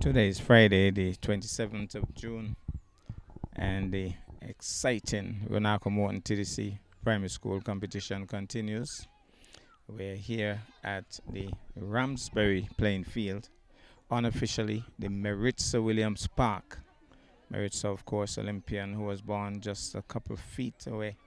Today is Friday, the 27th of June, and the exciting Runako Morton TDC Primary School competition continues. We're here at the Ramsbury playing field, unofficially the Maritza Williams Park. Maritza, of course, Olympian who was born just a couple of feet away.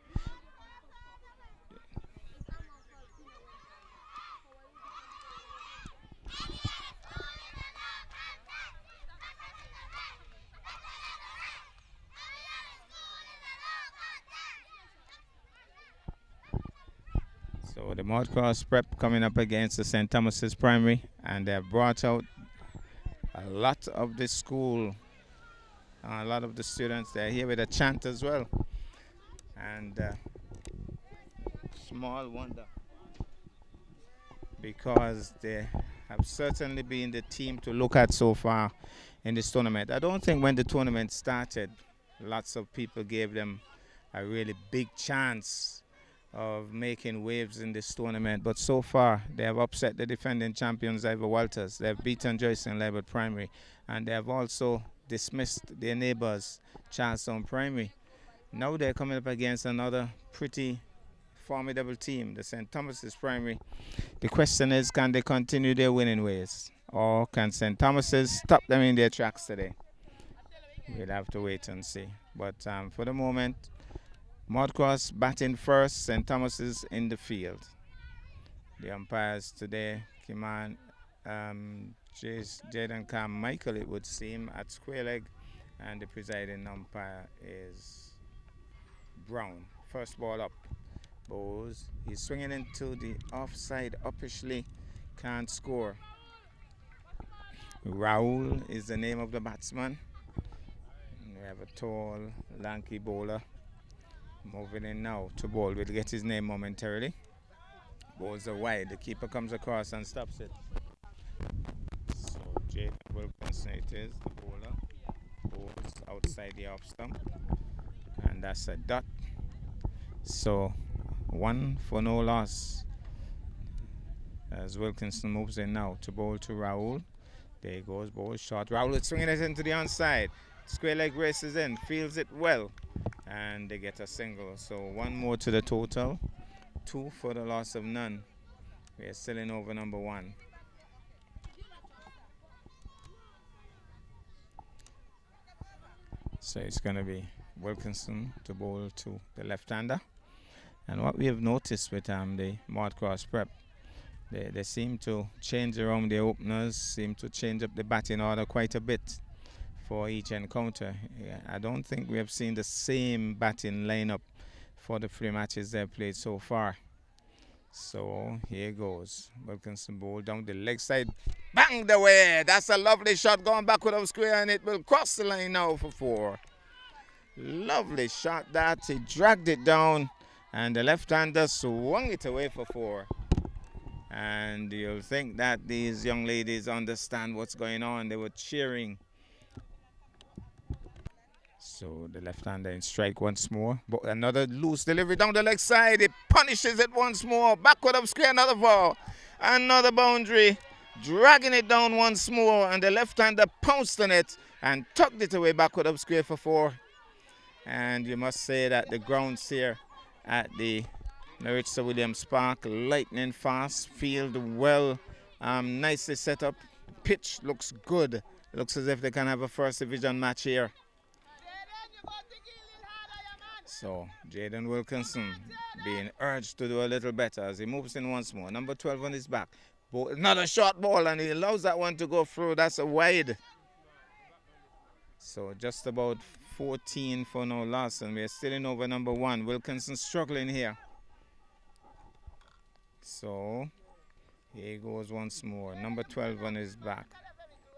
So the Maude Cross Prep coming up against the St. Thomas's Primary, and they have brought out a lot of the school, a lot of the students. They're here with a chant as well. And small wonder, because they have certainly been the team to look at so far in this tournament. I don't think when the tournament started, lots of people gave them a really big chance of making waves in this tournament, but so far they have upset the defending champions Ivor Walters. They have beaten Joyce and Libert Primary, and they have also dismissed their neighbors Charlestown Primary. Now they're coming up against another pretty formidable team, the St. Thomas's Primary. The question is, can they continue their winning ways, or can St. Thomas's stop them in their tracks today? We'll have to wait and see. But for the moment, Maude Cross batting first, St. Thomas's in the field. The umpires today, Kiman, Jaden Carmichael, it would seem, at square leg, and the presiding umpire is Brown. First ball up. Bowes. He's swinging into the offside uppishly. Can't score. Raul is the name of the batsman. We have a tall, lanky bowler. Moving in now to bowl. We'll get his name momentarily. Bowls are wide. The keeper comes across and stops it. So Jaden Wilkinson it is, the bowler. Bowls outside the off stump. And that's a dot. So 1 for no loss as Wilkinson moves in now to bowl to Raul. There he goes, bowl short. Raul is swinging it into the onside. Square leg races in, feels it well, and they get a single. So 1 more to the total, 2 for the loss of none. We are still in over number 1. So it's going to be Wilkinson to bowl to the left-hander. And what we have noticed with the Maude Cross Prep, they seem to change around their openers, seem to change up the batting order quite a bit for each encounter. I don't think we have seen the same batting lineup for the 3 matches they've played so far. So here goes. Wilkinson bowl down the leg side. Bang the way! That's a lovely shot going backward of square, and it will cross the line now for 4. Lovely shot that. He dragged it down, and the left-hander swung it away for 4. And you'll think that these young ladies understand what's going on. They were cheering. So the left-hander in strike once more. But another loose delivery down the leg side. It punishes it once more. Backward of square, another ball. Another boundary. Dragging it down once more. And the left-hander pounced on it and tucked it away backward of square for 4. And you must say that the grounds here at the Maritza Williams Park, lightning fast, field well, nicely set up. Pitch looks good. Looks as if they can have a first division match here. So Jaden Wilkinson being urged to do a little better as he moves in once more. Number 12 on his back. Another short ball, and he allows that one to go through. That's a wide. So just about 14 for no loss, and we're still in over number 1. Wilkinson struggling here. So here he goes once more. Number 12 on his back.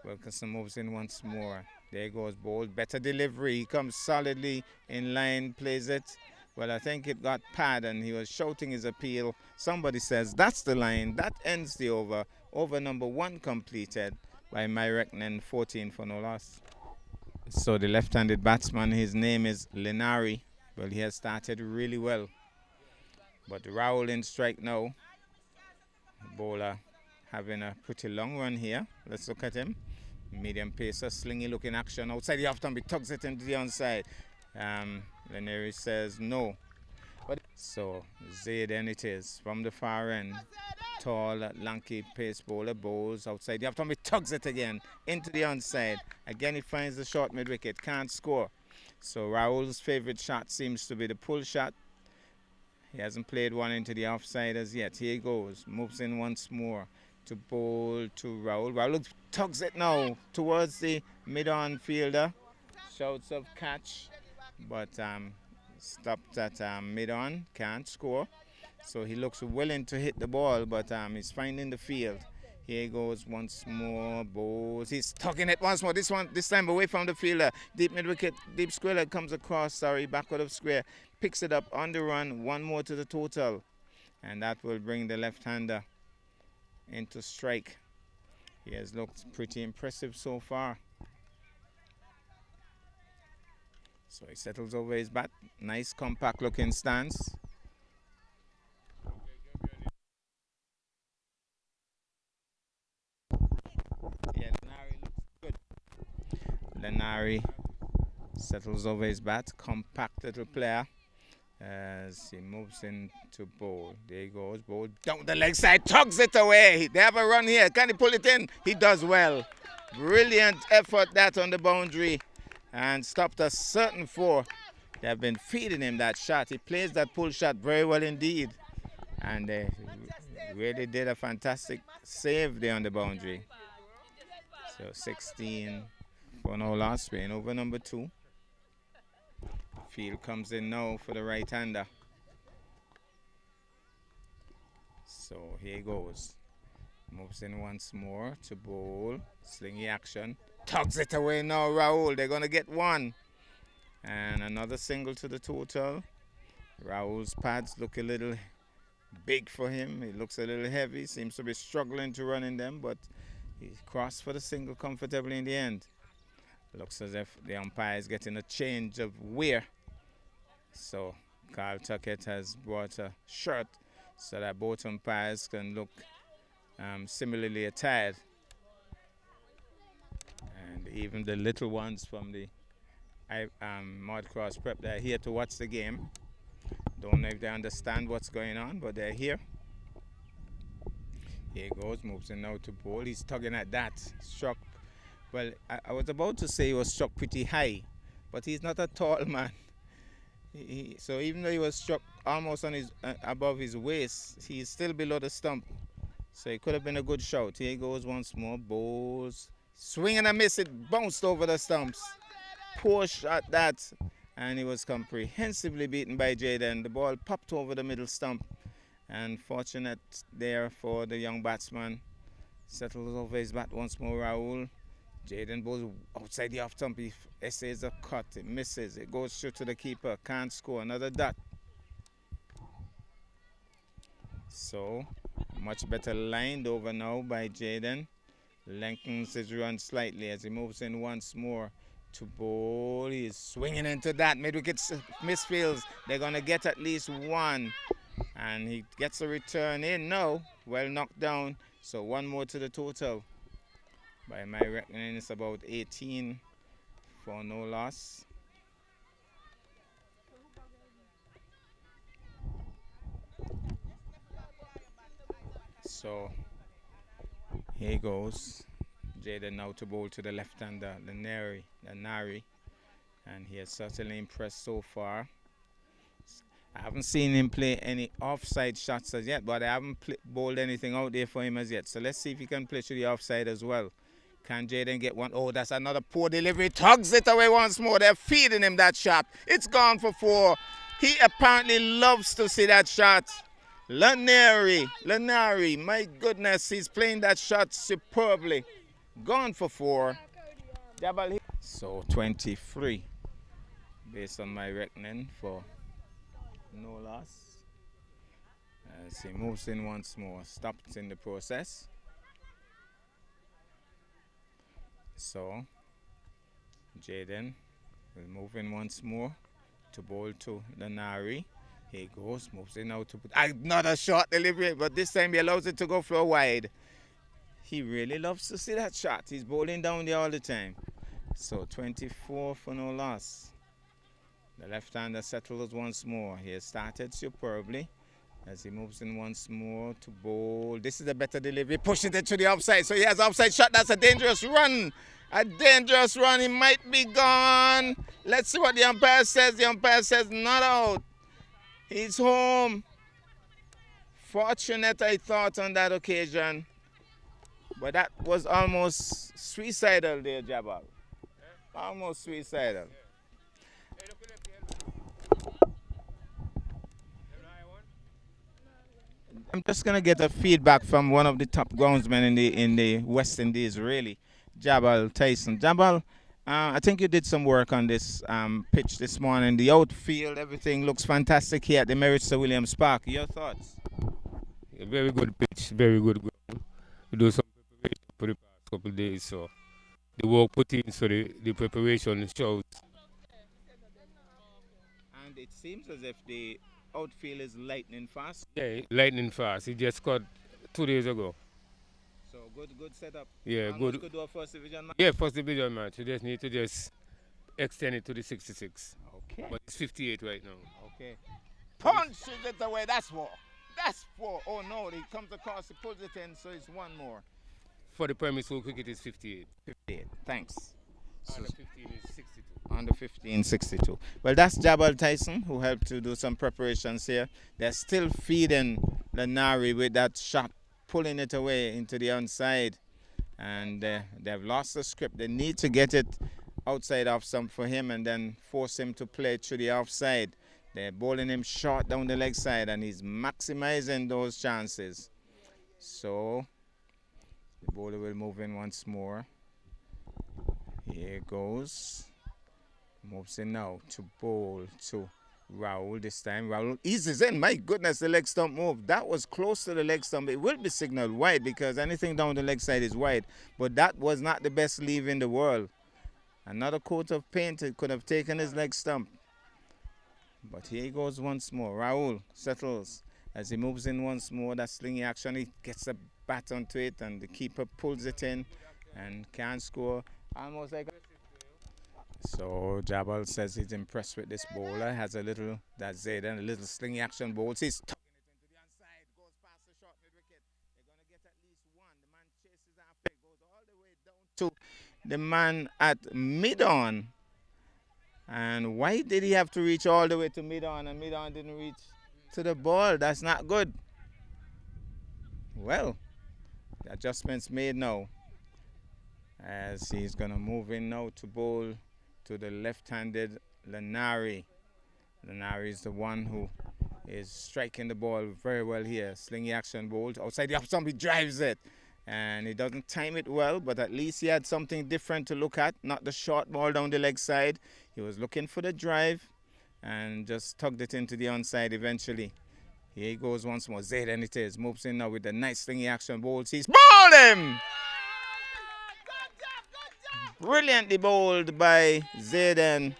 Wilkinson moves in once more. There goes Bold. Better delivery. He comes solidly in line, plays it. Well, I think it got pad, and he was shouting his appeal. Somebody says that's the line. That ends the over. Over number 1 completed by my reckoning, 14 for no loss. So the left-handed batsman, his name is Linari. Well, he has started really well. But Raul in strike now. Bowler having a pretty long run here. Let's look at him. Medium pacer, slingy looking action outside the off stump. He tugs it into the onside. Leneri says no. So Zayden it is from the far end. Tall, lanky pace bowler bowls outside the off stump. He tugs it again into the onside. Again he finds the short mid wicket. Can't score. So Raul's favorite shot seems to be the pull shot. He hasn't played one into the offside as yet. Here he goes. Moves in once more to bowl to Raul. Raul tugs it now towards the mid-on fielder. Shouts of catch, but stopped at mid-on. Can't score. So he looks willing to hit the ball, but he's finding the field. Here he goes once more. Bowls. He's tugging it once more. This time away from the fielder. Deep mid-wicket. Deep square comes across. Backward of square. Picks it up on the run. One more to the total. And that will bring the left-hander into strike. He has looked pretty impressive so far. So he settles over his bat. Nice compact looking stance. Yeah, Lenari looks good. Lenari settles over his bat. Compact little player. As he moves into bowl. There he goes. Bowl down the leg side. Tugs it away. They have a run here. Can he pull it in? He does well. Brilliant effort that on the boundary. And stopped a certain four. They have been feeding him that shot. He plays that pull shot very well indeed. And they really did a fantastic save there on the boundary. So 16 for no loss. Playing over number 2. Field comes in now for the right-hander. So here he goes. Moves in once more to bowl. Slingy action. Tugs it away now, Raul. They're going to get one. And another single to the total. Raul's pads look a little big for him. He looks a little heavy. Seems to be struggling to run in them, but he crossed for the single comfortably in the end. Looks as if the umpire is getting a change of wear. So Carl Tuckett has brought a shirt so that both umpires can look similarly attired. And even the little ones from the Maude Cross Prep, they're here to watch the game. Don't know if they understand what's going on, but they're here. Here he goes, moves in now to bowl. He's tugging at that. Struck. Well, I was about to say he was struck pretty high, but he's not a tall man. So even though he was struck almost on his above his waist, he's still below the stump. So it could have been a good shout. Here he goes once more. Bowls. Swing and a miss. It bounced over the stumps. Poor shot that. And he was comprehensively beaten by Jaden. The ball popped over the middle stump. And fortunate there for the young batsman. Settles over his bat once more, Raul. Jaden bowls outside the off stump. He essays a cut. It misses. It goes straight to the keeper. Can't score. Another dot. So, much better lined over now by Jaden. Lengthens his run slightly as he moves in once more to bowl. He's swinging into that. Mid-wicket misfields. They're going to get at least one. And he gets a return in. No. Well knocked down. So one more to the total. By my reckoning, it's about 18 for no loss. So here goes. Jaden now to bowl to the left-hander, Lenari. And he has certainly impressed so far. I haven't seen him play any offside shots as yet, but I haven't bowled anything out there for him as yet. So let's see if he can play to the offside as well. Can Jaden get one? Oh, that's another poor delivery. Tugs it away once more. They're feeding him that shot. It's gone for 4. He apparently loves to see that shot. Lenari, my goodness, he's playing that shot superbly. Gone for 4. So 23, based on my reckoning, for no loss. As he moves in once more, stopped in the process. So Jaden will move in once more to bowl to Lenari. Here he goes, moves in now to put another short delivery, but this time he allows it to go floor wide. He really loves to see that shot. He's bowling down there all the time. So 24 for no loss. The left-hander settles once more. He has started superbly as he moves in once more to bowl. This is a better delivery. Pushing it to the offside. So he has offside shot. That's a dangerous run. A dangerous run. He might be gone. Let's see what the umpire says. The umpire says not out. He's home. Fortunate, I thought, on that occasion. But that was almost suicidal there, Jabal. Almost suicidal. I'm just gonna get a feedback from one of the top groundsmen in the West Indies, really, Jabal Tyson. Jabal, I think you did some work on this pitch this morning. The outfield, everything looks fantastic here at the Merritt Sir Williams Park. Your thoughts? A very good pitch, very good ground. We do some preparation for the past couple of days, so the work put in, so the preparation shows. And it seems as if the outfield is lightning fast. Yeah, lightning fast. He just got 2 days ago. So good setup. Yeah, Almost good. could do a first division match. Yeah, first division match. You just need to just extend it to the 66. Okay. But it's 58 right now. Okay. Punches it away. That's four. That's four. Oh no, he comes across, he pulls it in, so it's one more. For the primary school cricket, it's 58. 58. Thanks. Under 15 is 62. Under 15, 62. Well, that's Jabal Tyson, who helped to do some preparations here. They're still feeding Lanari with that shot, pulling it away into the onside. And they've lost the script. They need to get it outside off stump for him and then force him to play to the offside. They're bowling him short down the leg side, and he's maximizing those chances. So the bowler will move in once more. Here goes. Moves in now to bowl to Raul this time. Raul eases in. My goodness, the leg stump move. That was close to the leg stump. It will be signaled wide because anything down the leg side is wide. But that was not the best leave in the world. Another coat of paint, it could have taken his leg stump. But here he goes once more. Raul settles as he moves in once more. That slingy action. He gets a bat onto it and the keeper pulls it in and can't score. Almost like. So Jabal says he's impressed with this bowler. Has a little, that's it, and a little slingy action bowls. He's tucking it into the outside. Goes past the short mid wicket. They're going to get at least one. The man chases after it. Goes all the way down to the man at mid-on. And why did he have to reach all the way to mid-on and mid-on didn't reach to the ball? That's not good. Well, the adjustment's made now as he's going to move in now to bowl to the left-handed Lanari. Lanari is the one who is striking the ball very well here. Slingy action bowl. Outside the off stump, he drives it. And he doesn't time it well, but at least he had something different to look at. Not the short ball down the leg side. He was looking for the drive and just tugged it into the onside eventually. Here he goes once more. Zayden it is. Moves in now with the nice slingy action bowls. He's bowled him! Brilliantly bowled by Zayden.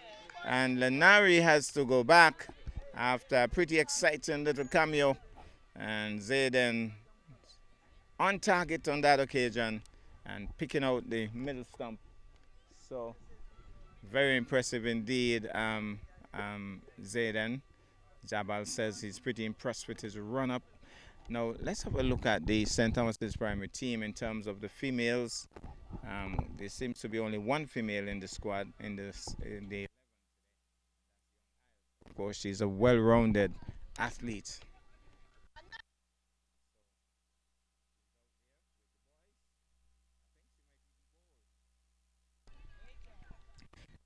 And Lanari has to go back after a pretty exciting little cameo. And Zayden on target on that occasion and picking out the middle stump. So very impressive indeed. Zayden. Jabal says he's pretty impressed with his run-up. Now let's have a look at the St. Thomas's primary team in terms of the females. There seems to be only one female in the squad in the. Of course, she's a well-rounded athlete.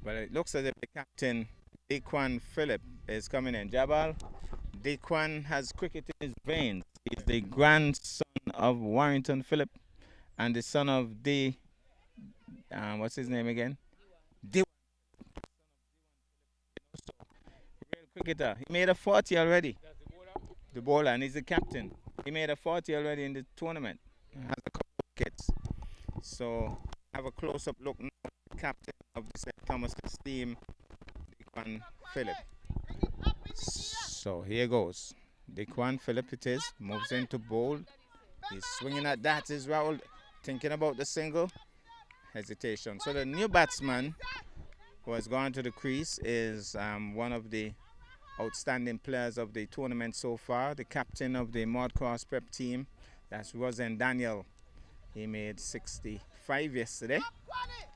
But it looks as if the captain, Dequan Phillip, is coming in. Jabal, Dequan has cricket in his veins. He's the grandson of Warrington Phillip and the son of what's his name again? Real cricketer. He made a 40 already. The bowler, and he's the captain. He made a 40 already in the tournament. Has a couple of wickets. So have a close-up look now at the captain of the St. Thomas's team, Dequan Phillip. So here goes. Dequan Phillip it is. Moves into bowl. He's swinging at that. Is Raul. thinking about the single, hesitation. So the new batsman who has gone to the crease is one of the outstanding players of the tournament so far, the captain of the Maude Cross Prep team. That's Rosen Daniel. He made 65 yesterday.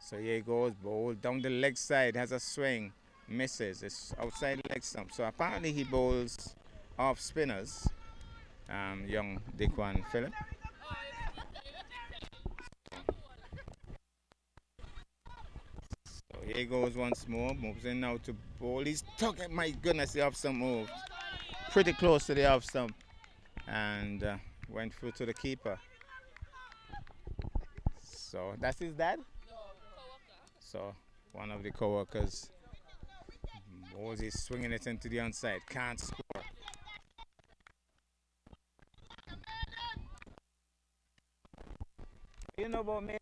So here he goes, bowl down the leg side, has a swing, misses. It's outside leg stump. So apparently he bowls off spinners, young Dequan Phillip. So here he goes once more, moves in now to bowl. He's tugging, my goodness, the off stump moved. Pretty close to the off stump and went through to the keeper. So that's his dad? So one of the co-workers, Moses swinging it into the onside, can't score. You know about me?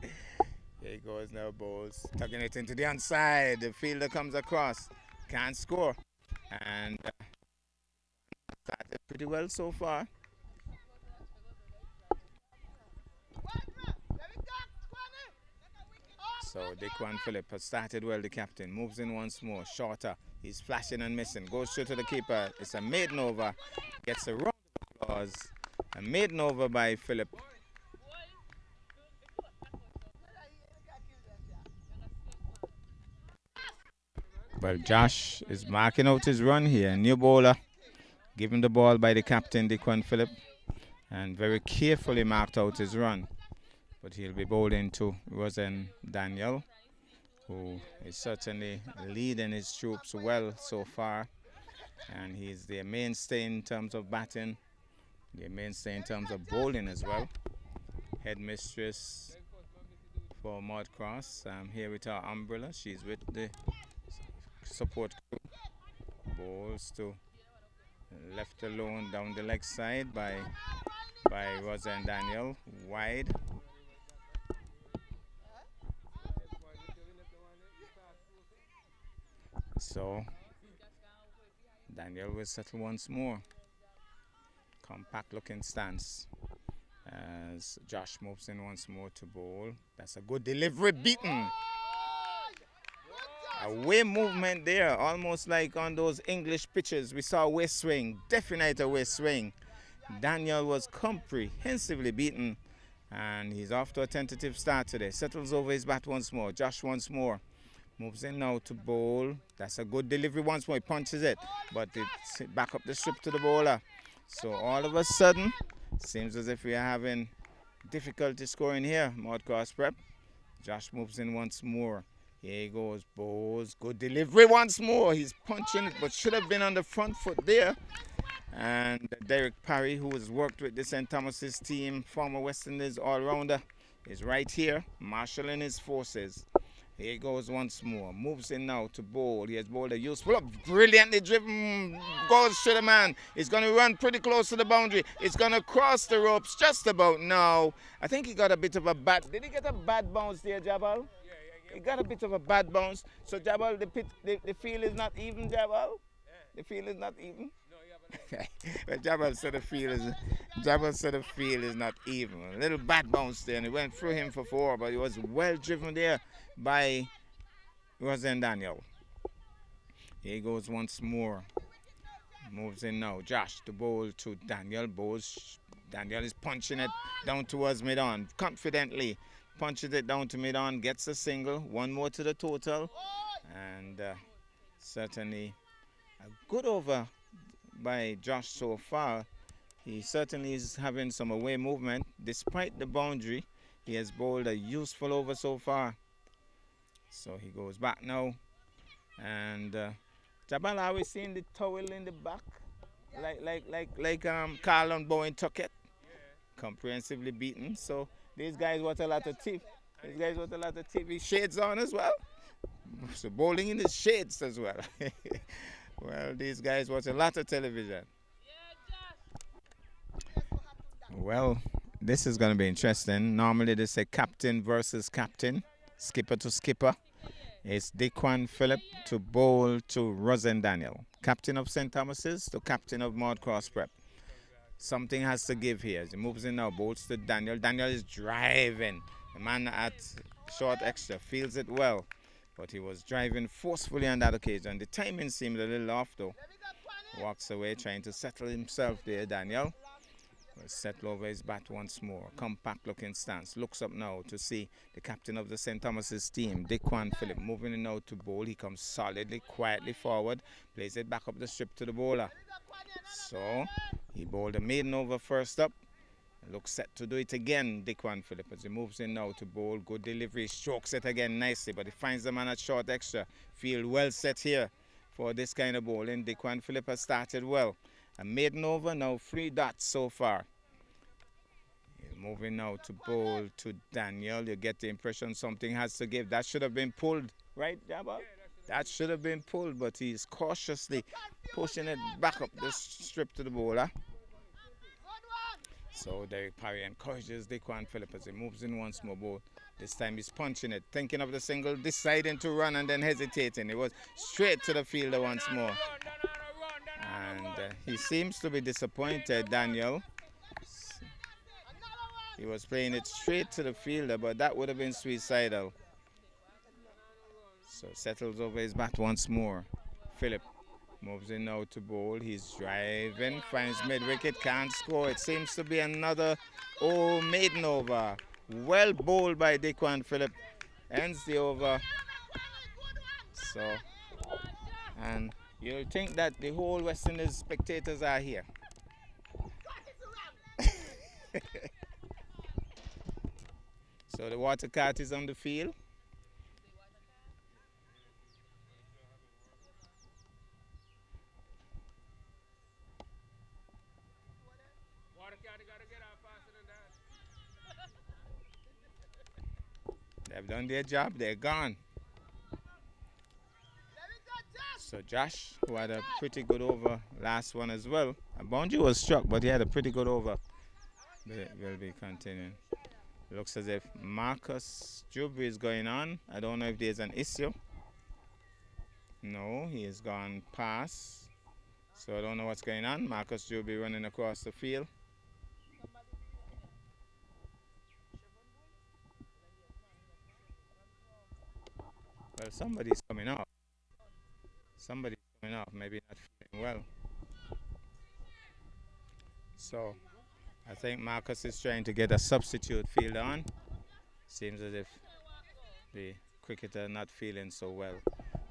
Here he goes now, Bowles, tugging it into the onside. The fielder comes across, can't score. And started pretty well so far. So Dequan Phillip has started well, the captain. Moves in once more, shorter. He's flashing and missing. Goes straight to the keeper. It's a maiden over. Gets a round of applause. A maiden over by Phillip. Well, Josh is marking out his run here. New bowler. Given the ball by the captain, Dequan Phillip. And very carefully marked out his run. But he'll be bowling to Rosen Daniel, who is certainly leading his troops well so far. And he's their mainstay in terms of batting, their mainstay in terms of bowling as well. Headmistress for Maude Cross, here with our umbrella. She's with the support crew. Bowls to left alone down the leg side by Rosen Daniel, wide. So Daniel will settle once more. Compact looking stance as Josh moves in once more to bowl. That's a good delivery, beaten. Away movement there, almost like on those English pitches. We saw a waist swing, definite a waist swing. Daniel was comprehensively beaten and he's off to a tentative start today. Settles over his bat once more. Josh once more. Moves in now to bowl. That's a good delivery once more. He punches it, but it's back up the strip to the bowler. So all of a sudden, seems as if we are having difficulty scoring here. Maude Cross Prep. Josh moves in once more. Here he goes, bowls. Good delivery once more. He's punching it, but should have been on the front foot there. And Derek Parry, who has worked with the St. Thomas's team, former West Indies all-rounder, is right here, marshalling his forces. Here he goes once more. Moves in now to bowl. He has bowled a useful, brilliantly driven, goes to the man. He's going to run pretty close to the boundary. He's going to cross the ropes just about now. I think he got a bit of a bad, did he get a bad bounce there, Jabal? He got a bit of a bad bounce. So Jabal, the field is not even, Jabal? The field is not even? Well, Jabal said the field is not even. A little bad bounce there, and it went through him for 4, but he was well driven there by Rosen Daniel. Here he goes once more. Moves in now. Josh to bowl to Daniel. Bowls. Daniel is punching it down towards mid-on. Confidently punches it down to mid-on. Gets a single. One more to the total. And certainly a good over by Josh so far. He certainly is having some away movement. Despite the boundary, he has bowled a useful over so far. So he goes back now. And Jabal, are we seeing the towel in the back? Like Carl and Bowen took it. Comprehensively beaten. So these guys want a lot of TV. These guys want a lot of TV shades on as well. So bowling in his shades as well. Well, these guys watch a lot of television. Well, this is going to be interesting. Normally they say captain versus captain, skipper to skipper. It's Dequan Phillip to bowl to Rosen Daniel. Captain of St. Thomas's to captain of Maude Cross Prep. Something has to give here. As he moves in now, bowls to Daniel. Daniel is driving. The man at short extra feels it well, but he was driving forcefully on that occasion. The timing seemed a little off though. Walks away, trying to settle himself there, Daniel. Will settle over his bat once more. Compact looking stance. Looks up now to see the captain of the St. Thomas's team, Dickwan Phillip, moving in now to bowl. He comes solidly, quietly forward. Plays it back up the strip to the bowler. So he bowled a maiden over first up. Looks set to do it again, Dickwan Phillip, as he moves in now to bowl. Good delivery, strokes it again nicely, but he finds the man at short extra. Field well set here for this kind of bowling. Dickwan Phillip has started well. A maiden over, now 3 dots so far. Moving now to bowl to Daniel. You get the impression something has to give. That should have been pulled, right, Jabba? That should have been pulled, but he's cautiously pushing it back up the strip to the bowler. So Derek Parry encourages Dickwan Phillip as he moves in once more. Bowl. This time he's punching it, thinking of the single, deciding to run and then hesitating. It was straight to the fielder once more. And he seems to be disappointed, Daniel. He was playing it straight to the fielder, but that would have been suicidal. So settles over his bat once more. Phillip moves in now to bowl. He's driving, finds mid-wicket, can't score. It seems to be another maiden over. Well bowled by Dickwan Phillip. Ends the over. So, and you'll think that the whole West Indies spectators are here. So the water cart is on the field. They've done their job, they're gone. So Josh, who had a pretty good over last one as well. A boundary was struck, but he had a pretty good over. Will be continuing. Looks as if Marcus Jubri is going on. I don't know if there's an issue. No, he has gone past. So I don't know what's going on. Marcus Jubri running across the field. Well, somebody's coming off. Somebody's coming off, maybe not feeling well. So I think Marcus is trying to get a substitute fielder on. Seems as if the cricketer not feeling so well.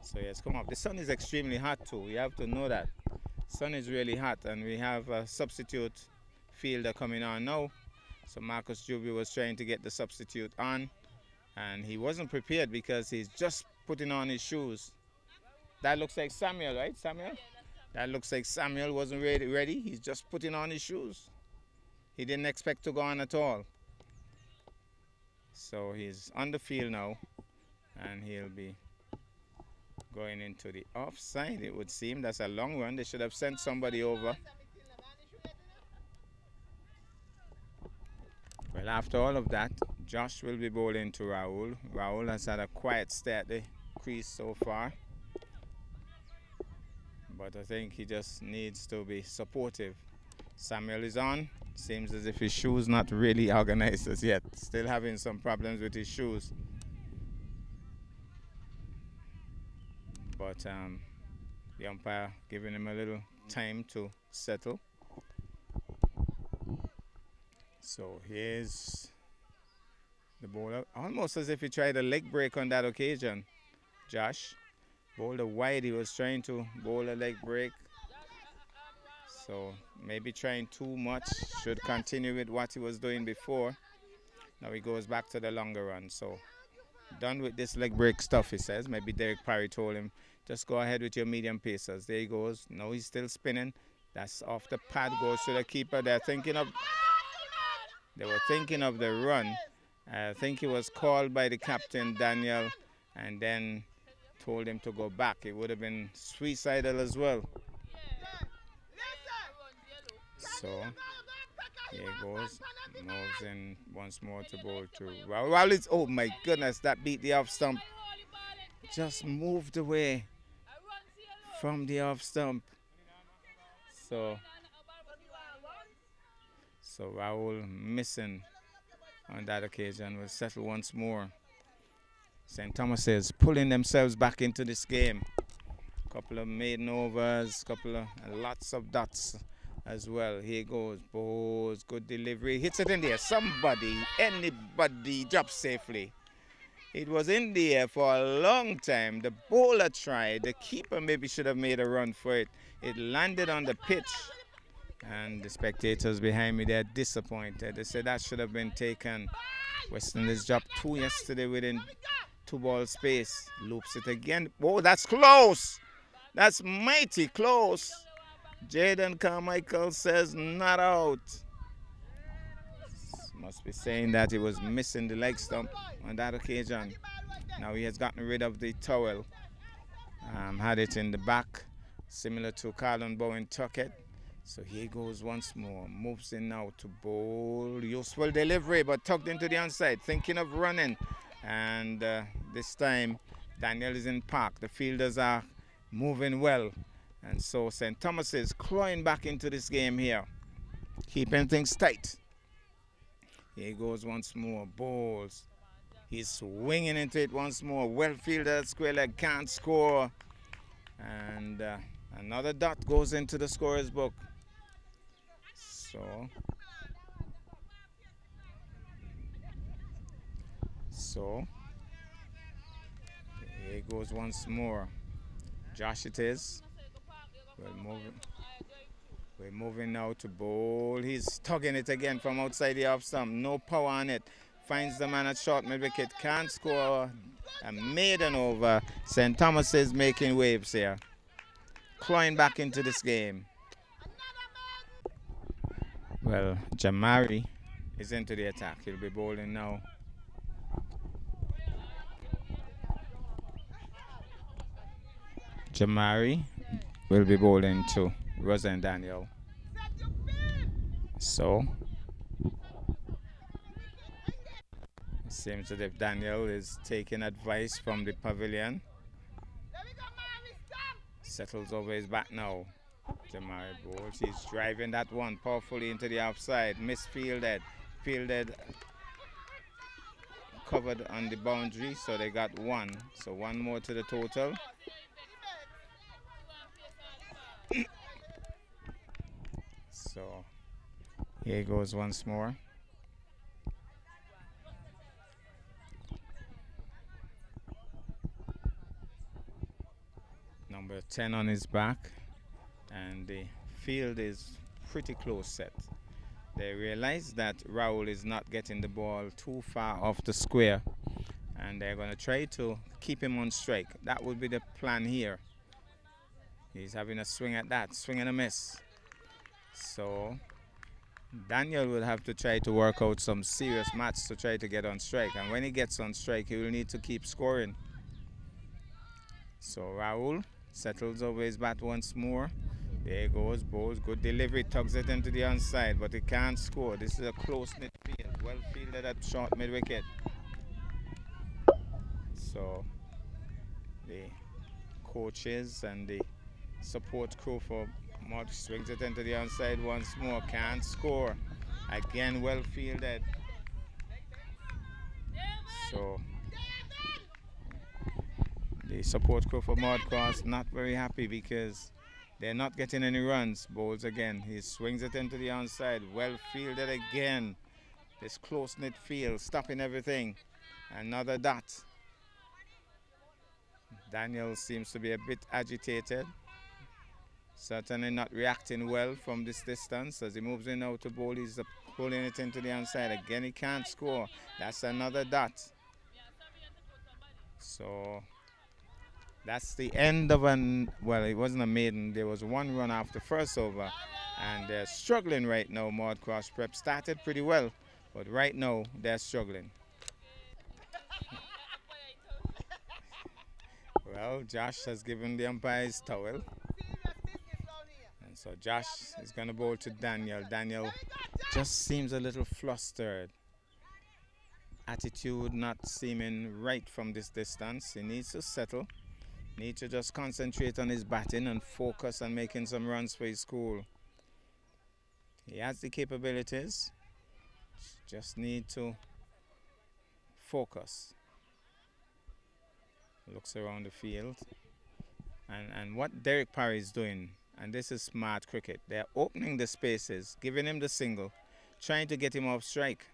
So yes, come up. The sun is extremely hot too. We have to know that. Sun is really hot, and we have a substitute fielder coming on now. So Marcus Jubri was trying to get the substitute on, and he wasn't prepared because he's just putting on his shoes. That looks like Samuel, right, Samuel? That looks like Samuel wasn't ready. He's just putting on his shoes. He didn't expect to go on at all. So he's on the field now, and he'll be going into the offside, it would seem. That's a long run. They should have sent somebody over. Well, after all of that, Josh will be bowling to Rahul. Rahul has had a quiet stay at the crease so far, but I think he just needs to be supportive. Samuel is on. Seems as if his shoes not really organized as yet. Still having some problems with his shoes. But the umpire giving him a little time to settle. So here's the bowler. Almost as if he tried a leg break on that occasion. Josh bowled a wide. He was trying to bowl a leg break. So maybe trying too much. Should continue with what he was doing before. Now he goes back to the longer run. So done with this leg break stuff, he says. Maybe Derek Parry told him, just go ahead with your medium pacers. There he goes. No, he's still spinning. That's off the pad, goes to the keeper. They were thinking of the run. I think he was called by the captain, Daniel, and then told him to go back. It would have been suicidal as well. So here he goes. Moves in once more to bowl to Raul. Oh my goodness, that beat the off stump. Just moved away from the off stump. So So Raul missing on that occasion will settle once more. St. Thomas's pulling themselves back into this game. Couple of maiden overs, couple of lots of dots as well. Here goes, Bowes, good delivery, hits it in there. Anybody drops safely. It was in the air for a long time. The bowler tried. The keeper maybe should have made a run for it. It landed on the pitch. And the spectators behind me, they're disappointed. They said that should have been taken. West Indies dropped 2 yesterday within 2-ball space. Loops it again. Oh, that's close. That's mighty close. Jaden Carmichael says not out. Must be saying that he was missing the leg stump on that occasion. Now he has gotten rid of the towel. Had it in the back, similar to Carlon Bowen Tuckett. So here goes once more. Moves in now to bowl. Useful delivery, but tucked into the onside. Thinking of running. And this time, Daniel is in park. The fielders are moving well. And so St. Thomas is clawing back into this game here. Keeping things tight. Here goes once more. Bowls. He's swinging into it once more. Well fielded square leg. Can't score. And another dot goes into the scorer's book. So here goes once more. Josh it is. We're moving now to bowl. He's tugging it again from outside the off stump. No power on it. Finds the man at short mid wicket. Can't score. A maiden over. St. Thomas is making waves here. Clawing back into this game. Well, Jamari is into the attack. He'll be bowling now. Jamari will be bowling to Rosa and Daniel. So it seems as if Daniel is taking advice from the pavilion. Settles over his bat now. Jamari bowls. He's driving that one powerfully into the outside. Misfielded. Fielded. Covered on the boundary. So they got one. So one more to the total. So here goes once more. Number 10 on his back. And the field is pretty close set. They realize that Raul is not getting the ball too far off the square. And they're going to try to keep him on strike. That would be the plan here. He's having a swing at that. Swing and a miss. So Daniel will have to try to work out some serious match to try to get on strike. And when he gets on strike, he will need to keep scoring. So Raul settles over his bat once more. There goes Bowles. Good delivery. Tugs it into the onside, but he can't score. This is a close-knit field. Well fielded at short mid-wicket. So the coaches and the support crew for Maude swings it into the onside once more. Can't score. Again, well fielded. So the support crew for Maude Cross not very happy because they're not getting any runs. Bowles again. He swings it into the onside. Well fielded again. This close-knit field, stopping everything. Another dot. Daniel seems to be a bit agitated. Certainly not reacting well from this distance. As he moves in now to bowl, he's pulling it into the onside. Again, he can't score. That's another dot. So that's the end of well, it wasn't a maiden. There was one run after first over. And they're struggling right now. Maude Cross Prep started pretty well, but right now they're struggling. Well, Josh has given the umpire his towel. And so Josh is going to bowl to Daniel. Daniel just seems a little flustered. Attitude not seeming right from this distance. He needs to settle. Needs to just concentrate on his batting and focus on making some runs for his school. He has the capabilities. Just need to focus. Looks around the field. And what Derek Parry is doing, and this is smart cricket, they're opening the spaces, giving him the single, trying to get him off strike.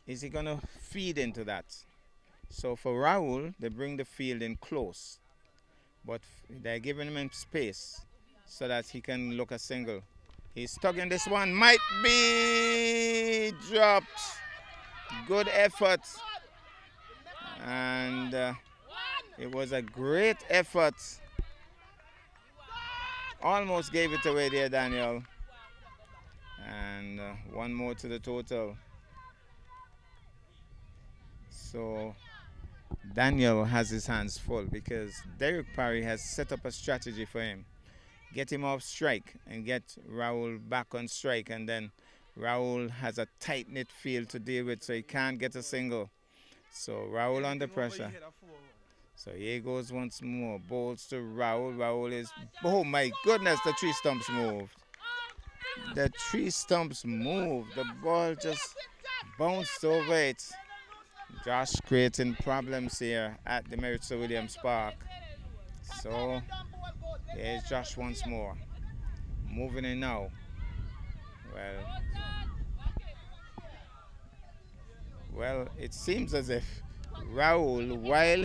Is he going to feed into that? So for Rahul, they bring the field in close, but they're giving him space so that he can look a single. He's tugging this one, might be dropped. Good effort. And it was a great effort. Almost gave it away there, Daniel. And one more to the total. So Daniel has his hands full because Derek Parry has set up a strategy for him. Get him off strike and get Rahul back on strike, and then Rahul has a tight-knit field to deal with, so he can't get a single. So Rahul under pressure. So here goes once more. Balls to Rahul. Rahul is, oh my goodness, the tree stumps moved. The tree stumps moved. The ball just bounced over it. Josh creating problems here at the Merritt Sir Williams Park. So here's Josh once more. Moving in now. Well, it seems as if Rahul, while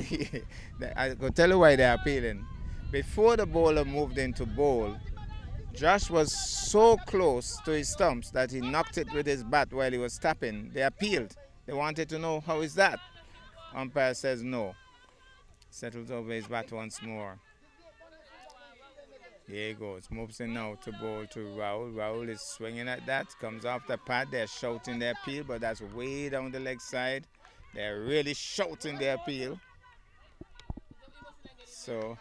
I could tell you why they're appealing. Before the bowler moved into bowl, Josh was so close to his stumps that he knocked it with his bat while he was tapping. They appealed. They wanted to know, how is that? Umpire says no. Settles over his bat once more. Here he goes. Moves in now to bowl to Rahul. Rahul is swinging at that. Comes off the pad. They're shouting their appeal, but that's way down the leg side. They're really shouting their appeal. So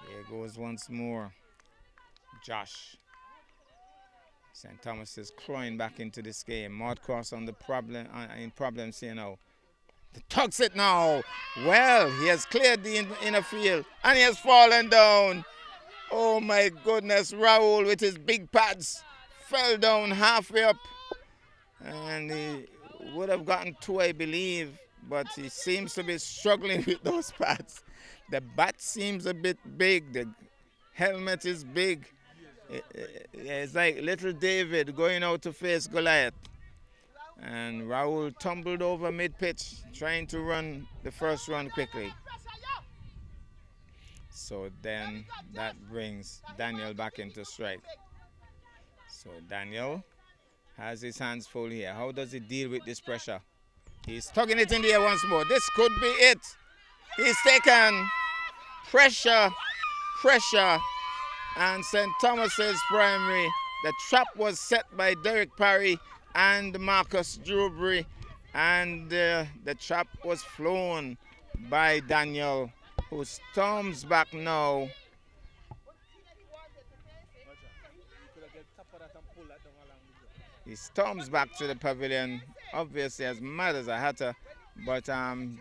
here goes once more. Josh. St. Thomas is clawing back into this game. Maude Cross on the problems here now. Tugs it now. Well, he has cleared the inner field and he has fallen down. Oh my goodness, Rahul with his big pads fell down halfway up. And he would have gotten two, I believe, but he seems to be struggling with those pads. The bat seems a bit big. The helmet is big. It's like little David going out to face Goliath. And Rahul tumbled over mid-pitch, trying to run the first run quickly. So then that brings Daniel back into strike. So Daniel has his hands full here. How does he deal with this pressure? He's tugging it in the air once more. This could be it. He's taken pressure, and St. Thomas's Primary. The trap was set by Derek Parry and Marcus Drewbury, and the trap was flown by Daniel, who storms back now. He storms back to the pavilion, obviously as mad as a hatter, but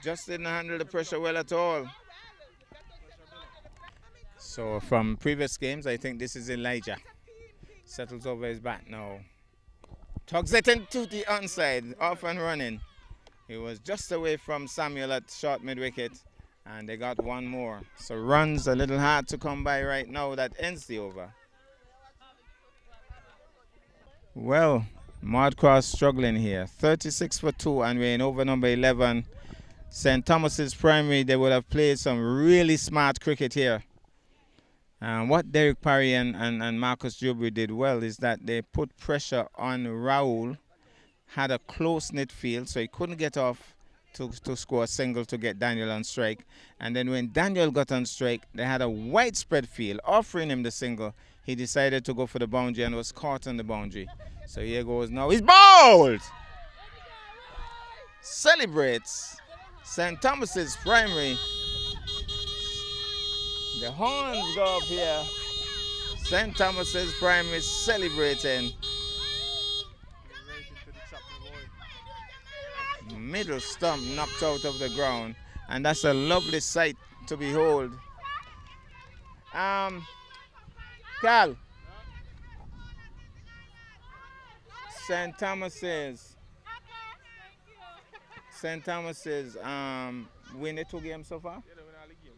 just didn't handle the pressure well at all. So from previous games, I think this is Elijah. Settles over his bat now. Tugs it into the onside, off and running. He was just away from Samuel at short mid-wicket, and they got one more. So runs a little hard to come by right now. That ends the over. Well, Maude Cross struggling here. 36 for 2, and we're in over number 11. St. Thomas's Primary, they would have played some really smart cricket here. What Derek Parry and Marcus Drewbury did well is that they put pressure on Rahul, had a close-knit field, so he couldn't get off to score a single to get Daniel on strike. And then when Daniel got on strike, they had a widespread field offering him the single. He decided to go for the boundary and was caught on the boundary. So here goes now. He's bowled! Celebrates St. Thomas's Primary. The horns go up here. St. Thomas's Primary celebrating. Middle stump knocked out of the ground, and that's a lovely sight to behold. Carl, St. Thomas's. St. Thomas's win the 2 games so far? Yeah, they win all the game.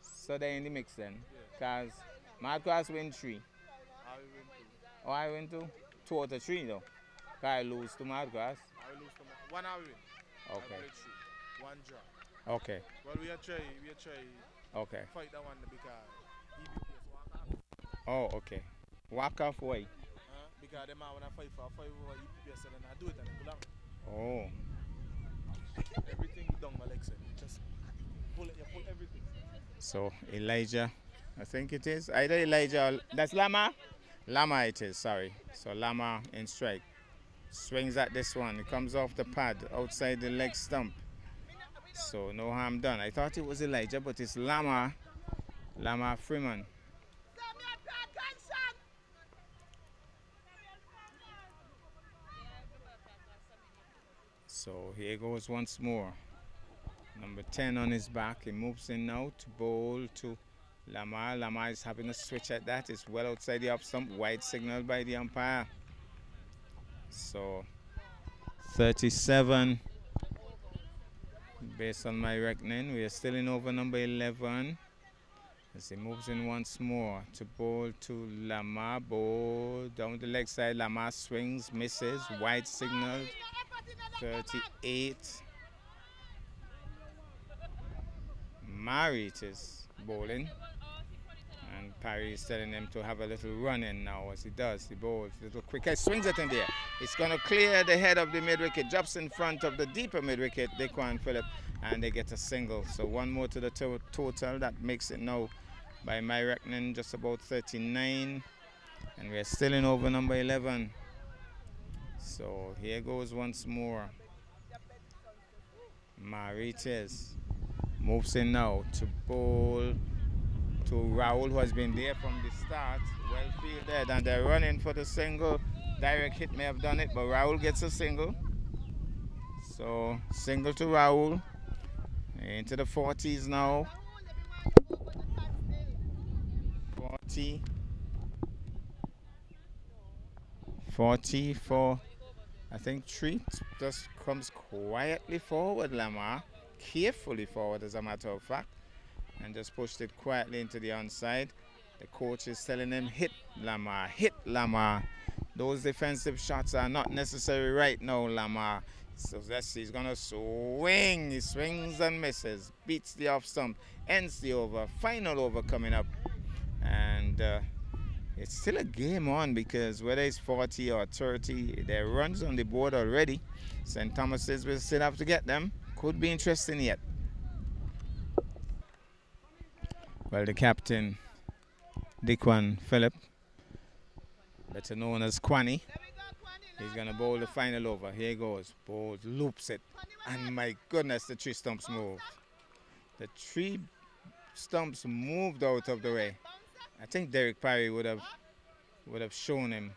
So they're in the mix then. Yeah. Because Maude Cross win 3. I will win 2. Oh, I win 2? 2 out of 3 though. Because I lose to Maude Cross. I will lose to one. I will win. Okay. I will play 3. 1 draw. Okay. Well, we are try. Okay. Fight that one because EBPS walk off. Oh, okay. Walk off way. Because them when I fight over EPPS and I do it and I pull out. Oh. Everything done, Alexa. Just you pull everything. So Elijah, I think it is. Either Elijah or that's Lama? Lama it is, sorry. So Lama in strike. Swings at this one. It comes off the pad outside the leg stump. So no harm done. I thought it was Elijah, but it's Lama. Lama Freeman. So here goes once more. Number 10 on his back. He moves in now to bowl to Lama. Lama is having a switch at that. It's well outside the off stump. Wide signal by the umpire. So 37. Based on my reckoning, we are still in over number 11. As he moves in once more to bowl to Lama. Bowl down the leg side. Lama swings, misses. Wide signal. 38. Marit is bowling. And Parry is telling him to have a little run in now as he does. He bowls a little quicker. Swings it in there. It's going to clear the head of the mid-wicket. Drops in front of the deeper mid-wicket, Daquan Phillip. And they get a single. So one more to the total. That makes it now, by my reckoning, just about 39. And we're still in over number 11. So here goes once more. Marites moves in now to bowl to Raul, who has been there from the start. Well fielded, and they're running for the single. Direct hit may have done it, but Raul gets a single. So single to Raul. Into the 40s now. 40. 40 for, I think, Treat. Just comes quietly forward, Lamar. Carefully forward, as a matter of fact. And just pushed it quietly into the onside. The coach is telling him, hit Lamar, hit Lamar. Those defensive shots are not necessary right now, Lamar. So that's, he's going to swing. He swings and misses. Beats the off stump. Ends the over. Final over coming up. And it's still a game on, because whether it's 40 or 30, there are runs on the board already. St. Thomas's will still have to get them. Could be interesting yet. Well, the captain, Daquan Phillip, better known as Kwani, he's going to bowl the final over. Here he goes. Bowls, loops it. And my goodness, the 3 stumps moved. The 3 stumps moved out of the way. I think Derek Parry would have shown him.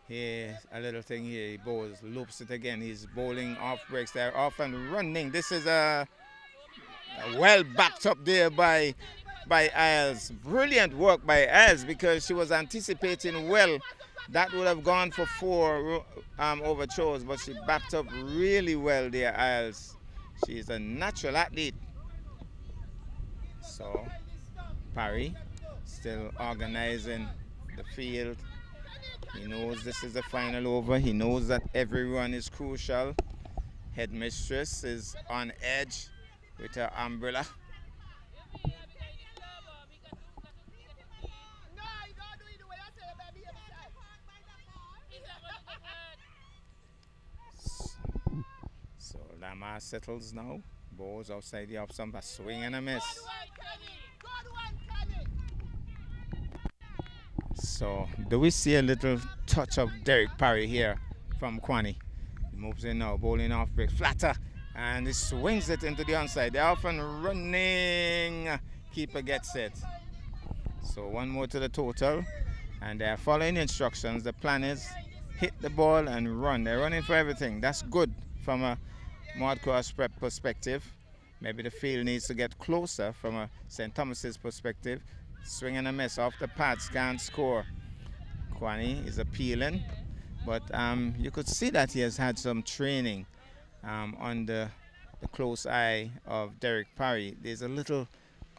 Here, a little thing here. He bowls, loops it again. He's bowling off breaks. They're off and running. This is a well backed up there by Isles. Brilliant work by Isles, because she was anticipating well. That would have gone for 4 overthrows, but she backed up really well there, Isles. She's a natural athlete. So, Parry still organizing the field. He knows this is the final over. He knows that every run is crucial. Headmistress is on edge with her umbrella. So Lama settles now. Balls outside the off stump. A swing and a miss. So do we see a little touch of Derek Parry here from Kwani? He moves in now, bowling off break, flatter, and he swings it into the onside. They're off and running. Keeper gets it. So one more to the total, and they're following instructions. The plan is hit the ball and run. They're running for everything. That's good from a Maude Cross Prep perspective. Maybe the field needs to get closer from a St. Thomas's perspective. Swing and a miss off the pads, can't score. Kwani is appealing. But you could see that he has had some training under the close eye of Derek Parry. There's a little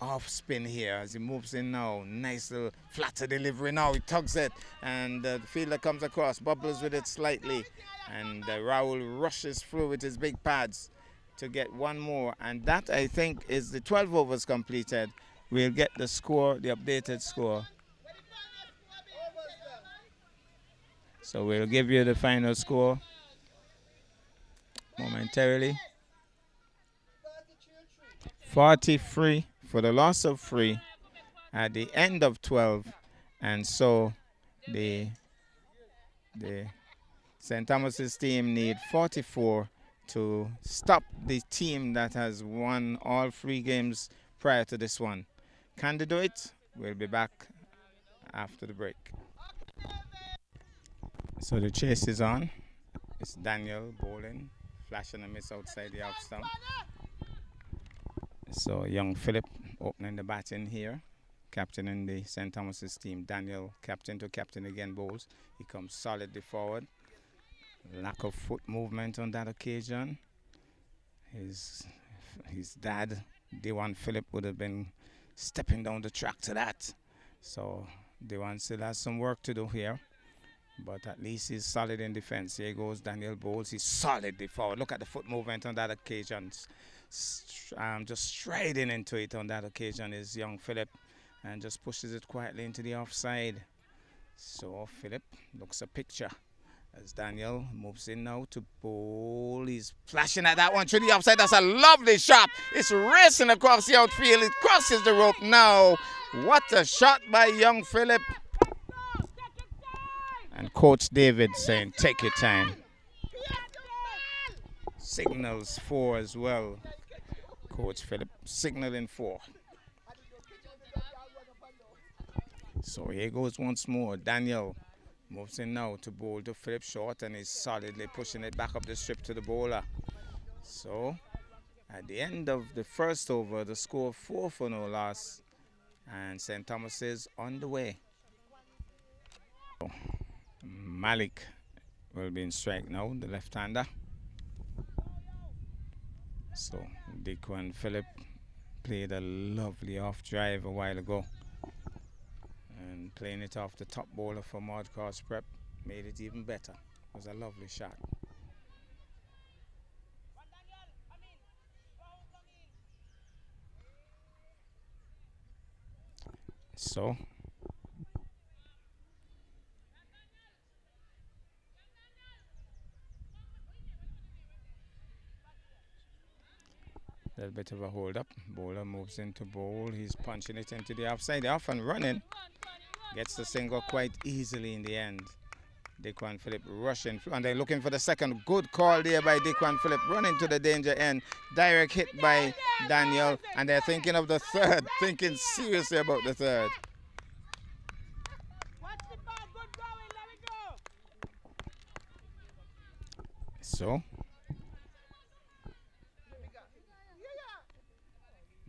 off spin here as he moves in now. Nice little flatter delivery now. He tugs it and the fielder comes across, bubbles with it slightly. And Raul rushes through with his big pads to get one more. And that, I think, is the 12 overs completed. We'll get the score, the updated score. So we'll give you the final score momentarily. 43 for the loss of 3 at the end of 12. And so the St. Thomas's team need 44 to stop the team that has won all 3 games prior to this one. Can they do it? We'll be back after the break. So the chase is on. It's Daniel bowling, flashing a miss outside the off stump. So young Philip opening the batting here, captaining the St. Thomas's team. Daniel, captain to captain again, bowls. He comes solidly forward. Lack of foot movement on that occasion. His dad, Dewan Philip, would have been stepping down the track to that. So Dewan still has some work to do here. But at least he's solid in defense. Here goes Daniel Bowles. He's solidly forward. Look at the foot movement on that occasion. Just striding into it on that occasion is young Philip and just pushes it quietly into the offside. So Philip looks a picture as Daniel moves in now to bowl. He's flashing at that one through the offside. That's a lovely shot. It's racing across the outfield. It crosses the rope now. What a shot by young Philip. And Coach David saying, take your time. Signals 4 as well. Coach Philip signaling 4. So here goes once more. Daniel moves in now to bowl to Philip short and he's solidly pushing it back up the strip to the bowler. So at the end of the first over, the score 4 for no loss. And St. Thomas is on the way. Malik will be in strike now, the left-hander. So Dequan Phillip played a lovely off drive a while ago. And playing it off the top bowler for Maude Cross Prep made it even better. It was a lovely shot. So a little bit of a hold up. Bowler moves into bowl. He's punching it into the offside. Off and running. Gets the single quite easily in the end. Dequan Phillip rushing through. And they're looking for the second. Good call there by Dequan Phillip. Running to the danger end. Direct hit by Daniel. And they're thinking of the third. Thinking seriously about the third. So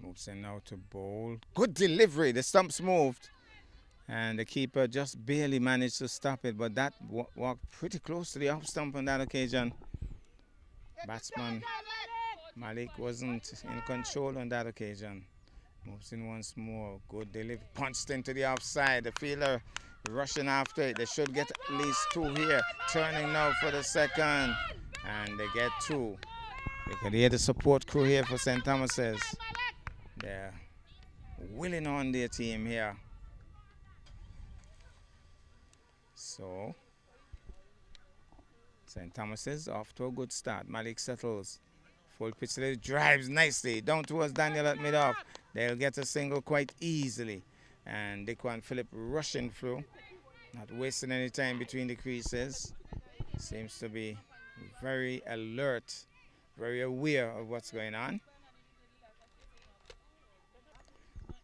moves in now to bowl. Good delivery. The stumps moved. And the keeper just barely managed to stop it. But that walked pretty close to the off stump on that occasion. Batsman Malik wasn't in control on that occasion. Moves in once more. Good delivery. Punched into the offside. The fielder rushing after it. They should get at least 2 here. Turning now for the second. And they get 2. You can hear the support crew here for St. Thomas's. They're willing on their team here. So St. Thomas's off to a good start. Malik settles. Full pitch drives nicely down towards Daniel at mid-off. They'll get a single quite easily. And Dequan Phillip rushing through. Not wasting any time between the creases. Seems to be very alert, very aware of what's going on.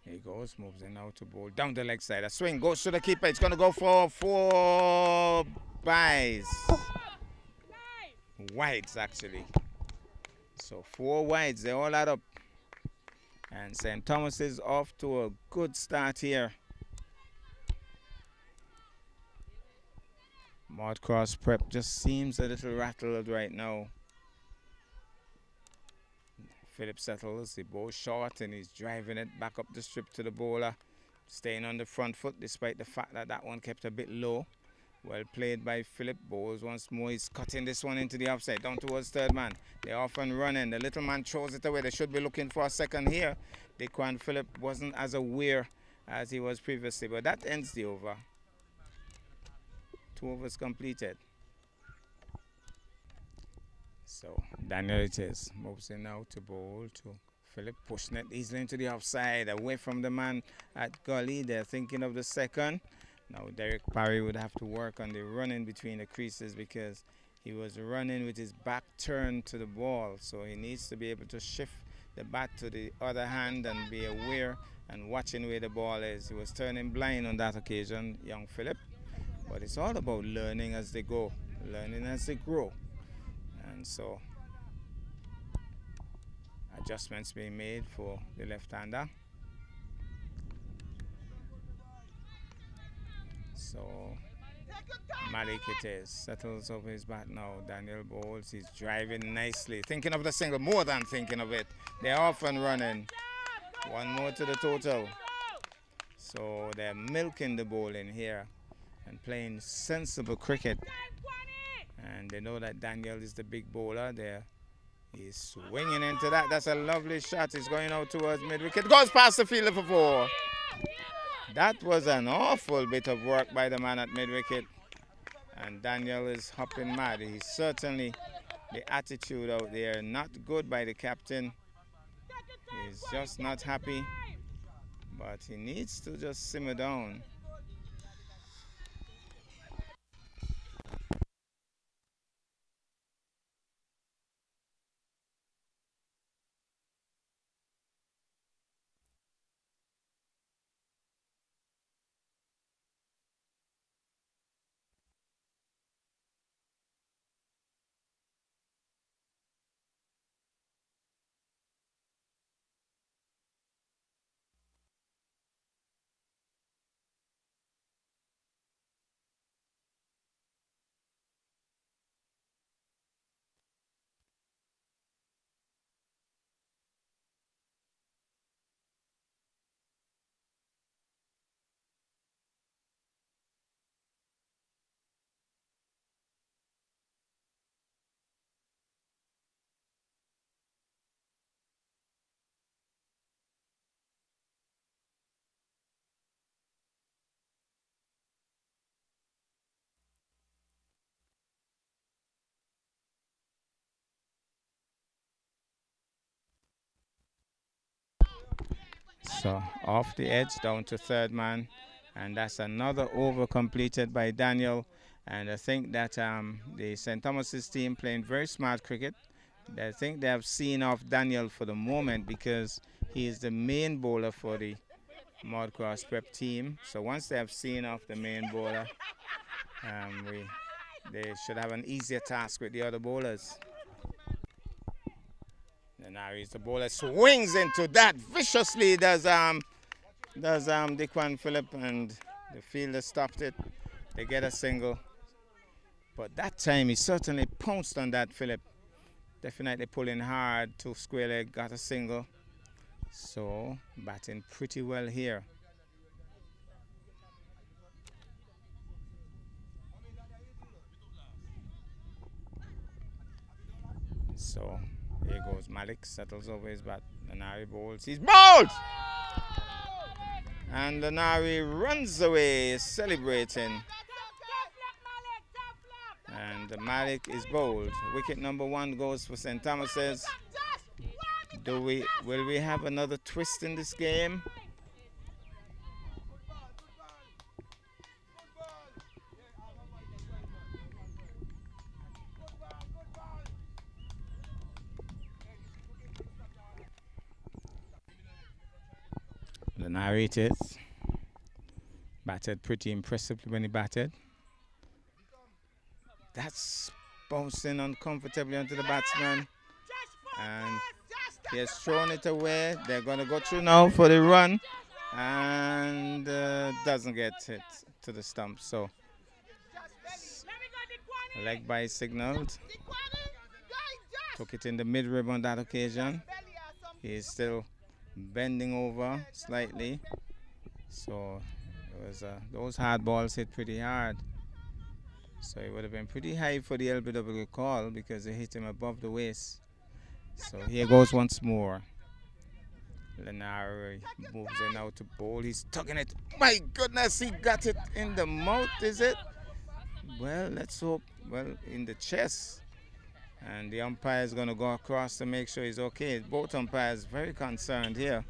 Here he goes, moves in now to bowl down the leg side. A swing goes to the keeper. It's going to go for 4 byes. Wides, actually. So 4 wides, they all add up. And St. Thomas is off to a good start here. Maude Cross Prep just seems a little rattled right now. Philip settles, the ball short, and he's driving it back up the strip to the bowler. Staying on the front foot despite the fact that that one kept a bit low. Well played by Philip. Bowles once more. He's cutting this one into the offside. Down towards third man. They're off and running. The little man throws it away. They should be looking for a second here. Daquan Philip wasn't as aware as he was previously. But that ends the over. 2 overs completed. So Daniel it is. Moves in now to bowl to Philip. Pushing it easily into the offside. Away from the man at gully. They're thinking of the second. Now Derek Parry would have to work on the running between the creases because he was running with his back turned to the ball. So he needs to be able to shift the bat to the other hand and be aware and watching where the ball is. He was turning blind on that occasion, young Philip. But it's all about learning as they go, learning as they grow. And so adjustments being made for the left-hander. So Malik it is. Settles over his bat now. Daniel Bowles. He's driving nicely. Thinking of the single. More than thinking of it. They're off and running. 1 more to the total. So they're milking the ball in here and playing sensible cricket. And they know that Daniel is the big bowler. He's swinging into that. That's a lovely shot. He's going out towards mid-wicket. Goes past the fielder for 4. That was an awful bit of work by the man at mid-wicket. And Daniel is hopping mad. He's certainly, the attitude out there, not good by the captain. He's just not happy. But he needs to just simmer down. So off the edge down to third man, and that's another over completed by Daniel. And I think that the St. Thomas's team playing very smart cricket. I think they have seen off Daniel for the moment because he is the main bowler for the Maude Cross Prep team. So once they have seen off the main bowler, they should have an easier task with the other bowlers. And now the bowler swings into that viciously. Does Daquan Phillip, and the fielder stopped it. They get a single. But that time he certainly pounced on that Phillip. Definitely pulling hard to square leg, got a single. So batting pretty well here. So here goes Malik, settles over his bat. Lanari bowls. He's bowled! And Lanari runs away, celebrating. And Malik is bowled. Wicket number 1 goes for St. Thomas's. Will we have another twist in this game? The narrator batted pretty impressively when he batted. That's bouncing uncomfortably onto the batsman. And he has thrown it away. They're going to go through now for the run. And doesn't get hit to the stump. So Leg by signaled. Took it in the mid-rib on that occasion. He is still bending over slightly. So it was, those hard balls hit pretty hard. So it would have been pretty high for the LBW call because it hit him above the waist. So here goes once more. Lenari moves in now to bowl. He's tugging it. My goodness, he got it in the mouth, is it? Well, let's hope. Well, in the chest. And the umpire is going to go across to make sure he's okay. Both umpires very concerned here.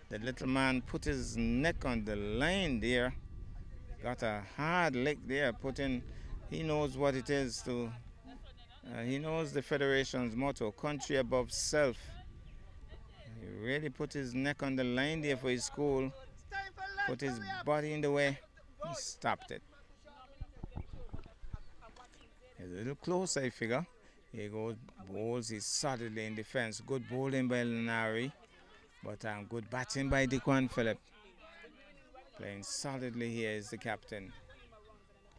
The little man put his neck on the line there. Got a hard lick there. He knows what it is to. He knows the Federation's motto, country above self. He really put his neck on the line there for his school. Put his body in the way. He stopped it. A little close, I figure. Here goes bowls. He's solidly in defense. Good bowling by Lenari. But good batting by Dequan Phillip. Playing solidly here is the captain.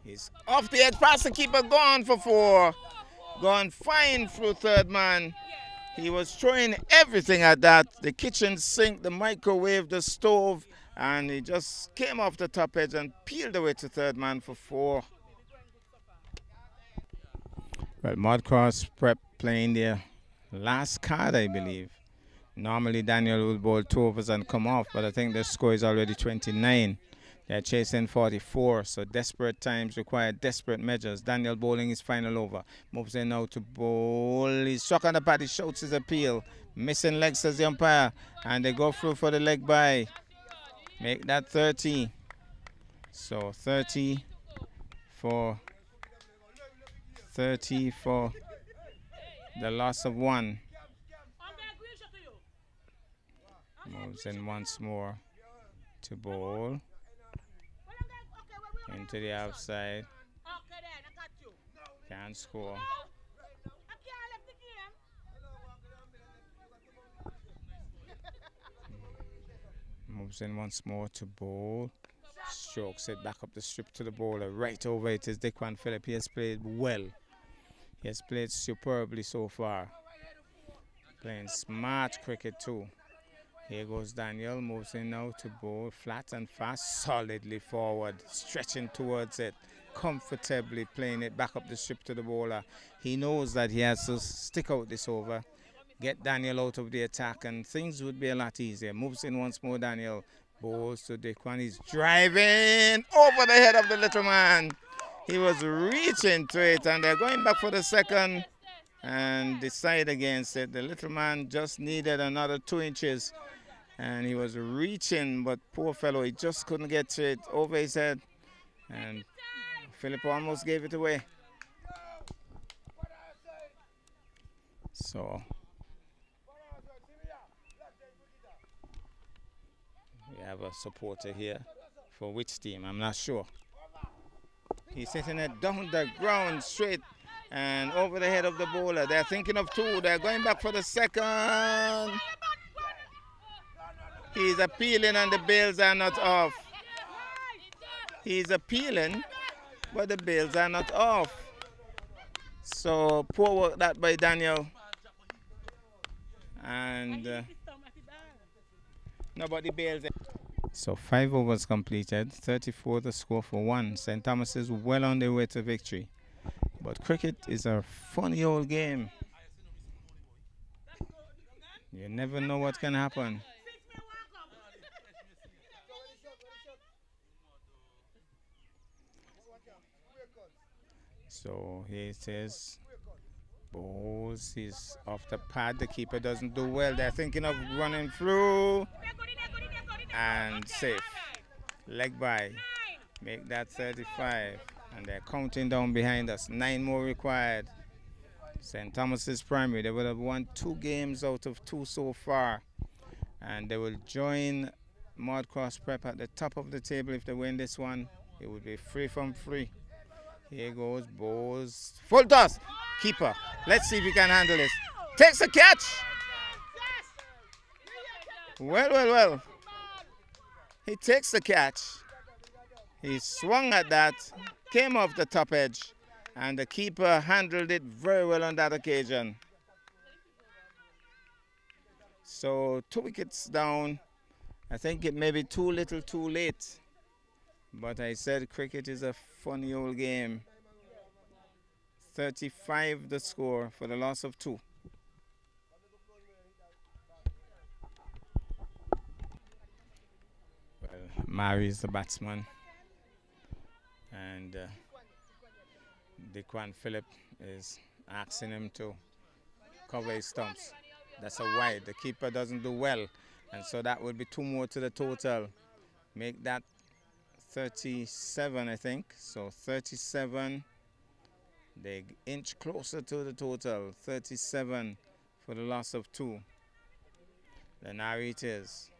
He's off the edge past the keeper. Gone for 4. Gone fine through third man. He was throwing everything at that. The kitchen sink, the microwave, the stove. And he just came off the top edge and peeled away to third man for 4. Well, Maude Cross Prep playing their last card, I believe. Normally, Daniel will bowl 2 overs and come off, but I think the score is already 29. They're chasing 44, so desperate times require desperate measures. Daniel bowling his final over. Moves in now to bowl. He's struck on the pad. He shouts his appeal. Missing leg, says the umpire. And they go through for the leg by. Make that 30. So 30 for the loss of 1. Moves in once more to bowl. Into the outside. Can't score. Moves in once more to bowl. Strokes it back up the strip to the bowler. Right over it is Dequan Phillip. He has played well. He has played superbly so far. Playing smart cricket too. Here goes Daniel. Moves in now to bowl. Flat and fast. Solidly forward. Stretching towards it. Comfortably playing it back up the strip to the bowler. He knows that he has to stick out this over. Get Daniel out of the attack and things would be a lot easier. Moves in once more, Daniel. Bowls to Dequan. He's driving over the head of the little man. He was reaching to it and they're going back for the second and decide against it. The little man just needed another 2 inches and he was reaching, but poor fellow, he just couldn't get to it over his head. And Phillip almost gave it away. So we have a supporter here for which team, I'm not sure. He's hitting it down the ground straight and over the head of the bowler. They're thinking of 2. They're going back for the second. He's appealing and the bails are not off. He's appealing, but the bails are not off. So poor work that by Daniel. And nobody bails it. So 5 overs completed, 34 the score for 1. St. Thomas is well on their way to victory. But cricket is a funny old game. You never know what can happen. So here it is. Bowls, he's off the pad. The keeper doesn't do well. They're thinking of running through. And safe. Leg by. Make that 35. And they're counting down behind us. 9 more required. St. Thomas's Primary, they would have won 2 games out of 2 so far. And they will join Maude Cross Prep at the top of the table if they win this one. It would be free from free. Here goes Bowes. Full toss. Keeper. Let's see if he can handle this. Takes a catch. Well. He takes the catch. He swung at that. Came off the top edge. And the keeper handled it very well on that occasion. So 2 wickets down. I think it may be too little too late. But I said cricket is a funny old game. 35 the score for the loss of 2. Well, Mary is the batsman. And Dequan Phillip is asking him to cover his stumps. That's a wide. The keeper doesn't do well. And so that would be 2 more to the total. Make that 37, I think. So 37. They inch closer to the total. 37 for the loss of 2. The narrators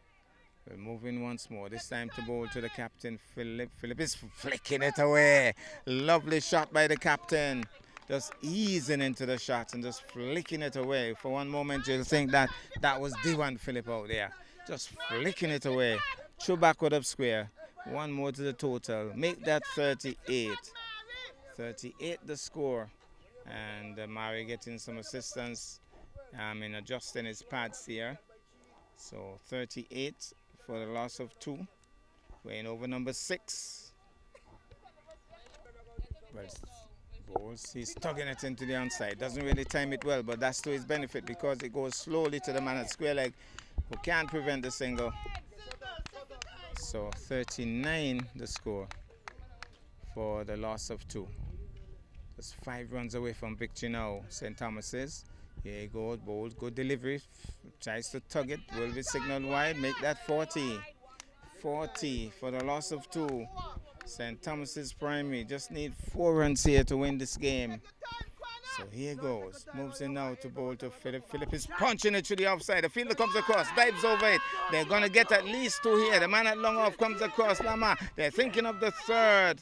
will move in once more. This time to bowl to the captain, Philip. Philip is flicking it away. Lovely shot by the captain. Just easing into the shot and just flicking it away. For one moment, you'll think that that was Dewan Philip out there. Just flicking it away. True backward up square. 1 more to the total. Make that 38. 38 the score. And Murray getting some assistance in adjusting his pads here. So 38 for the loss of 2. We're in over number 6. Well, balls. He's tugging it into the onside. Doesn't really time it well, but that's to his benefit because it goes slowly to the man at square leg who can't prevent the single. So 39 the score for the loss of 2. Just 5 runs away from victory now. St. Thomas's. Here he goes, bowls, good delivery. Tries to tug it, will be signaled wide. Make that 40. 40 for the loss of 2. St. Thomas's Primary just need 4 runs here to win this game. So here goes. Moves in now to bowl to Philip. Philip is punching it to the offside. The fielder comes across, dives over it. They're going to get at least 2 here. The man at long off comes across. Lama. They're thinking of the 3rd.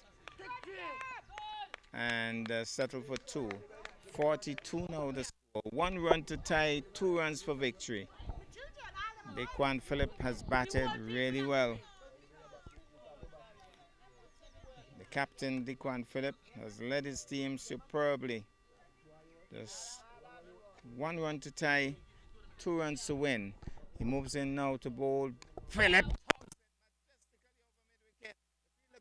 And settle for 2. 42 now the score. 1 run to tie, 2 runs for victory. Dequan Phillip has batted really well. The captain, Dequan Phillip, has led his team superbly. Just 1 run to tie, 2 runs to win. He moves in now to bowl. Phillip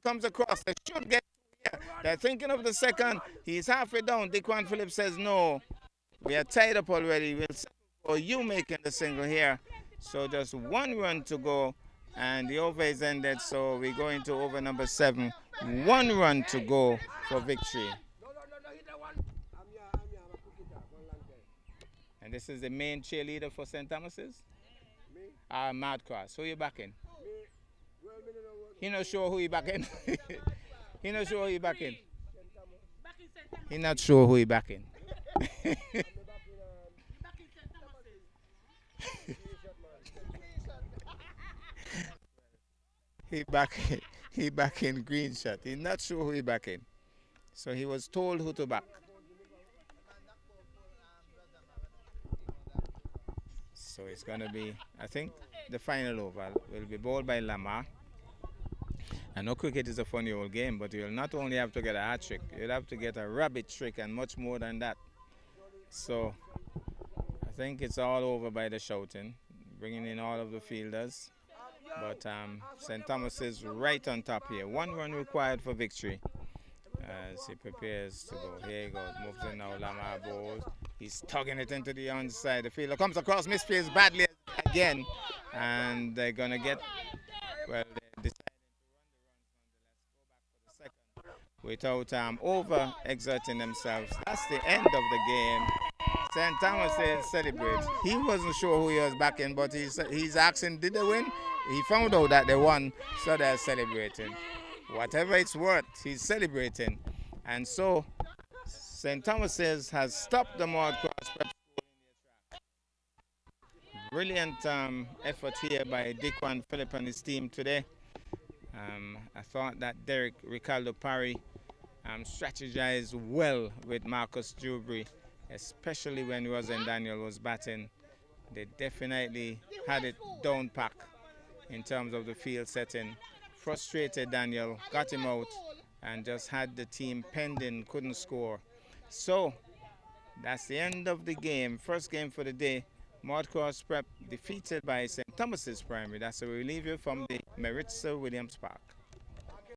comes across. They should get 2 here. They're thinking of the 2nd. He's halfway down. Dequan Phillip says no. We are tied up already. We'll settle for you making the single here. So just 1 run to go. And the over is ended. So we go into over number 7. 1 run to go for victory. And this is the main cheerleader for St. Thomas's? Maude Cross. Who you backing? He not sure who he backing. He not sure who he backing. He not sure who he backing. he backing green shot. He's not sure who he backing. So he was told who to back. So it's going to be, I think, the final over will be bowled by Lamar. I know cricket is a funny old game, but you'll not only have to get a hat trick, you'll have to get a rabbit trick and much more than that. So I think it's all over by the shouting, bringing in all of the fielders. But St. Thomas is right on top here. 1 run required for victory as he prepares to go. Here he goes, moves in now, Lamar bowls. He's tugging it into the onside. The fielder comes across, misplays badly again. And they're going to get, well, they decided to run the runs nonetheless. Go back for the 2nd without over-exerting themselves. That's the end of the game. St. Thomas is celebrating. He wasn't sure who he was backing, but he's asking, did they win? He found out that they won, so they're celebrating. Whatever it's worth, he's celebrating. And so St. Thomas's has stopped the Maude Cross Preparatory in their track. Brilliant effort here by Dequan Phillip and his team today. I thought that Derek Ricardo Parry strategized well with Marcus Dewberry, especially when Rosen Daniel was batting. They definitely had it down pack in terms of the field setting. Frustrated Daniel, got him out, and just had the team pending, couldn't score. So that's the end of the game. First game for the day. Maude Cross Prep defeated by St. Thomas's Primary. That's a reliever from the Maritza Williams Park.